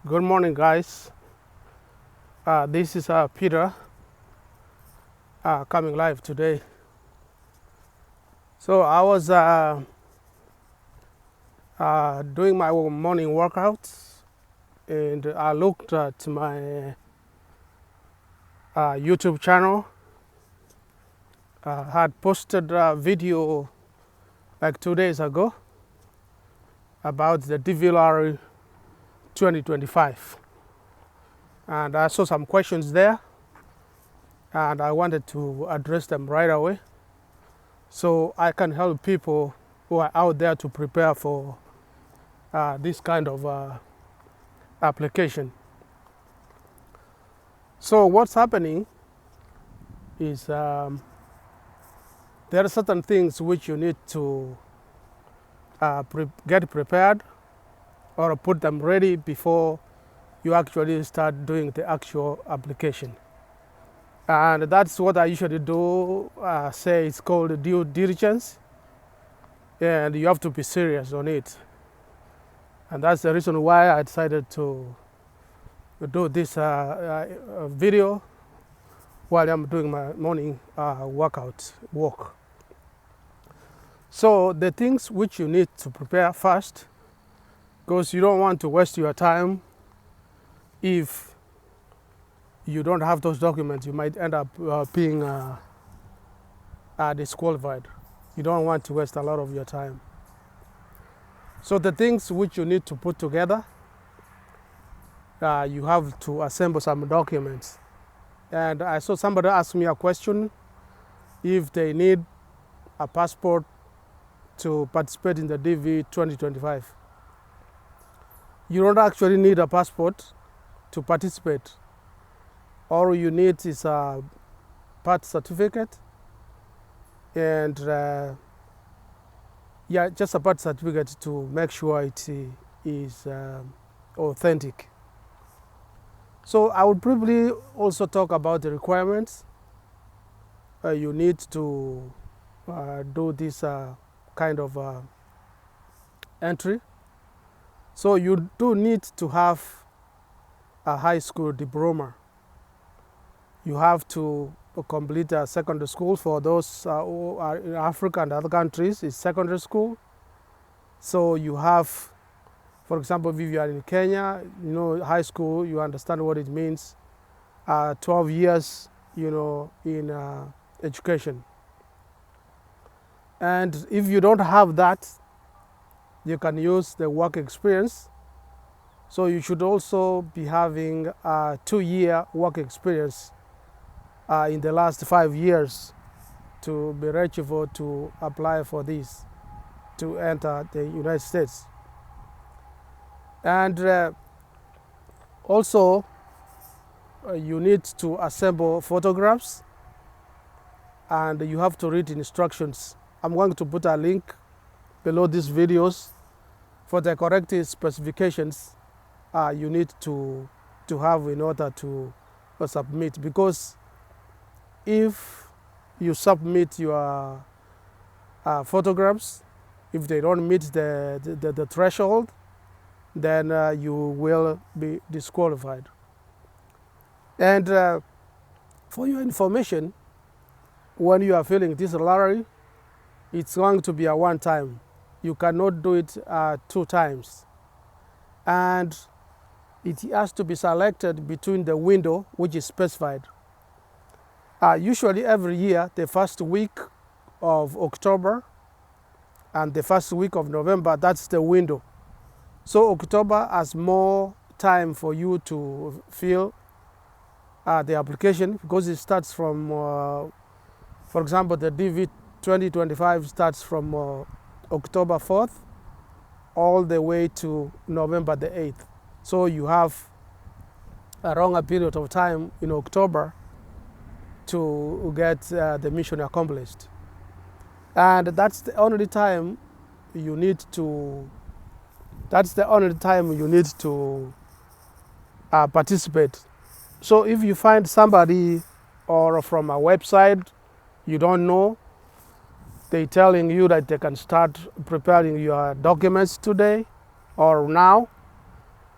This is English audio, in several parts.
Good morning, guys. This is Peter coming live today. So I was doing my morning workouts, and I looked at my YouTube channel. I had posted a video like 2 days ago about the DVLR 2025, and I saw some questions there, and I wanted to address them right away, so I can help people who are out there to prepare for this kind of application. So what's happening is there are certain things which you need to get prepared or put them ready before you actually start doing the actual application. And that's what I usually do, say it's called due diligence, and you have to be serious on it. And that's the reason why I decided to do this video while I'm doing my morning workout walk. So the things which you need to prepare first, because you don't want to waste your time. If you don't have those documents, you might end up being disqualified. You don't want to waste a lot of your time. So the things which you need to put together, you have to assemble some documents. And I saw somebody ask me a question if they need a passport to participate in the DV 2025. You don't actually need a passport to participate. All you need is a birth certificate and just a birth certificate to make sure it is authentic. So I would probably also talk about the requirements. You need to do this kind of entry. So you do need to have a high school diploma. You have to complete a secondary school. For those who are in Africa and other countries, it's secondary school. So you have, for example, if you are in Kenya, high school, you understand what it means. 12 years, in education. And if you don't have that, you can use the work experience. So you should also be having a 2-year work experience in the last 5 years to be eligible to apply for this, to enter the United States. And also, you need to assemble photographs, and you have to read instructions. I'm going to put a link below these videos for the correct specifications you need to have in order to submit, because if you submit your photographs, if they don't meet the threshold, then you will be disqualified. And for your information, when you are filling this lottery, it's going to be a one time. You cannot do it 2 times. And it has to be selected between the window which is specified. Usually every year, the first week of October and the first week of November, that's the window. So October has more time for you to fill the application, because it starts from, for example, the DV 2025 starts from October 4th all the way to November the 8th. So you have a longer period of time in October to get the mission accomplished. And that's the only time you need to participate. So if you find somebody or from a website you don't know, they telling you that they can start preparing your documents today or now,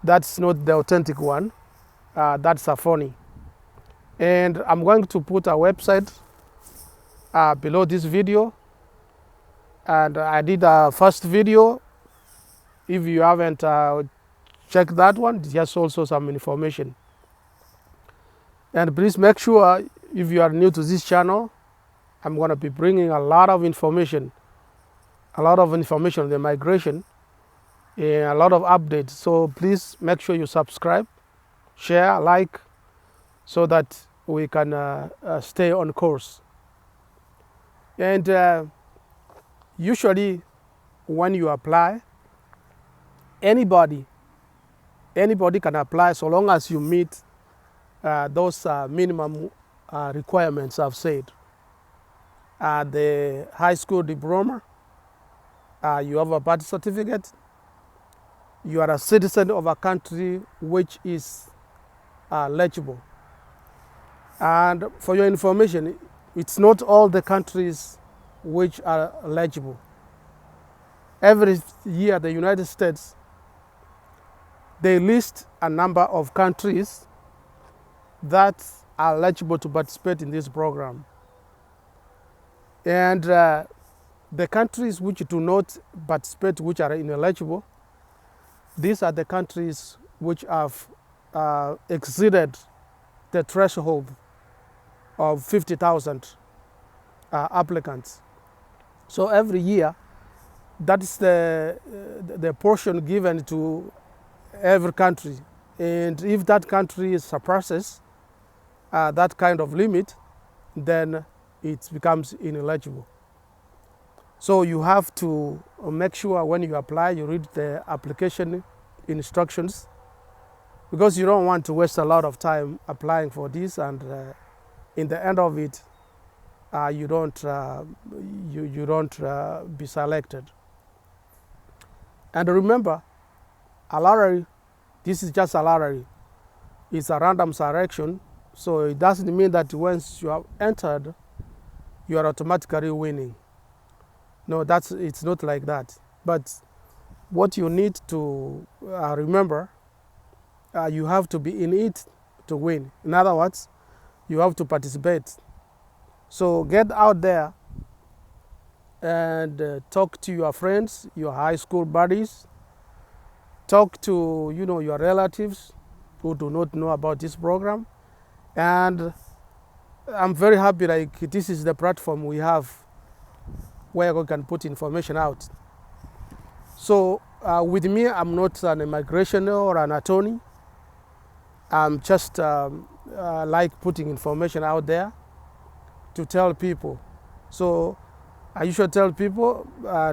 That's not the authentic one. That's a phony. And I'm going to put a website below this video. And I did a first video. If you haven't checked that one, just also some information. And please make sure, if you are new to this channel, I'm going to be bringing a lot of information on the migration and a lot of updates. So please make sure you subscribe, share, like, so that we can stay on course. And usually when you apply, anybody can apply so long as you meet those minimum requirements I've said. The high school diploma, you have a birth certificate, you are a citizen of a country which is legible. And for your information, it's not all the countries which are legible. Every year, the United States, they list a number of countries that are eligible to participate in this program. And the countries which do not participate, which are ineligible, these are the countries which have exceeded the threshold of 50,000 applicants. So every year, that is the portion given to every country. And if that country surpasses that kind of limit, then it becomes ineligible. So you have to make sure when you apply, you read the application instructions, because you don't want to waste a lot of time applying for this, and in the end of it, you don't be selected. And remember, a lottery, this is just a lottery. It's a random selection, so it doesn't mean that once you have entered, you are automatically winning. No, it's not like that. But what you need to remember, you have to be in it to win. In other words, you have to participate. So get out there and talk to your friends, your high school buddies, talk to your relatives who do not know about this program. And I'm very happy, like, this is the platform we have where we can put information out. So with me, I'm not an immigration or an attorney. I'm just like putting information out there to tell people. So I usually tell people,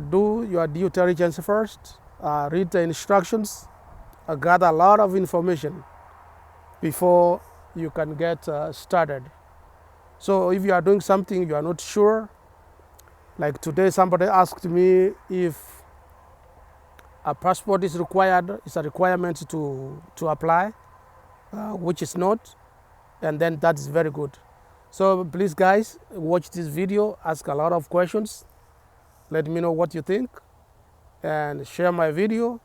do your due diligence first, read the instructions, gather a lot of information before you can get started. So if you are doing something you are not sure, like today somebody asked me if a passport is required, it's a requirement to apply, which is not, and then that is very good. So please guys, watch this video, ask a lot of questions, let me know what you think, and share my video.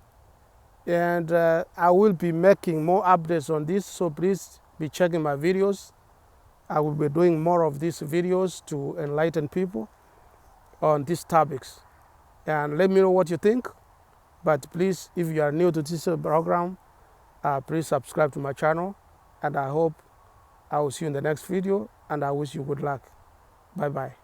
And I will be making more updates on this, so please be checking my videos. I will be doing more of these videos to enlighten people on these topics. And let me know what you think. But please, if you are new to this program, please subscribe to my channel. And I hope I will see you in the next video, and I wish you good luck. Bye-bye.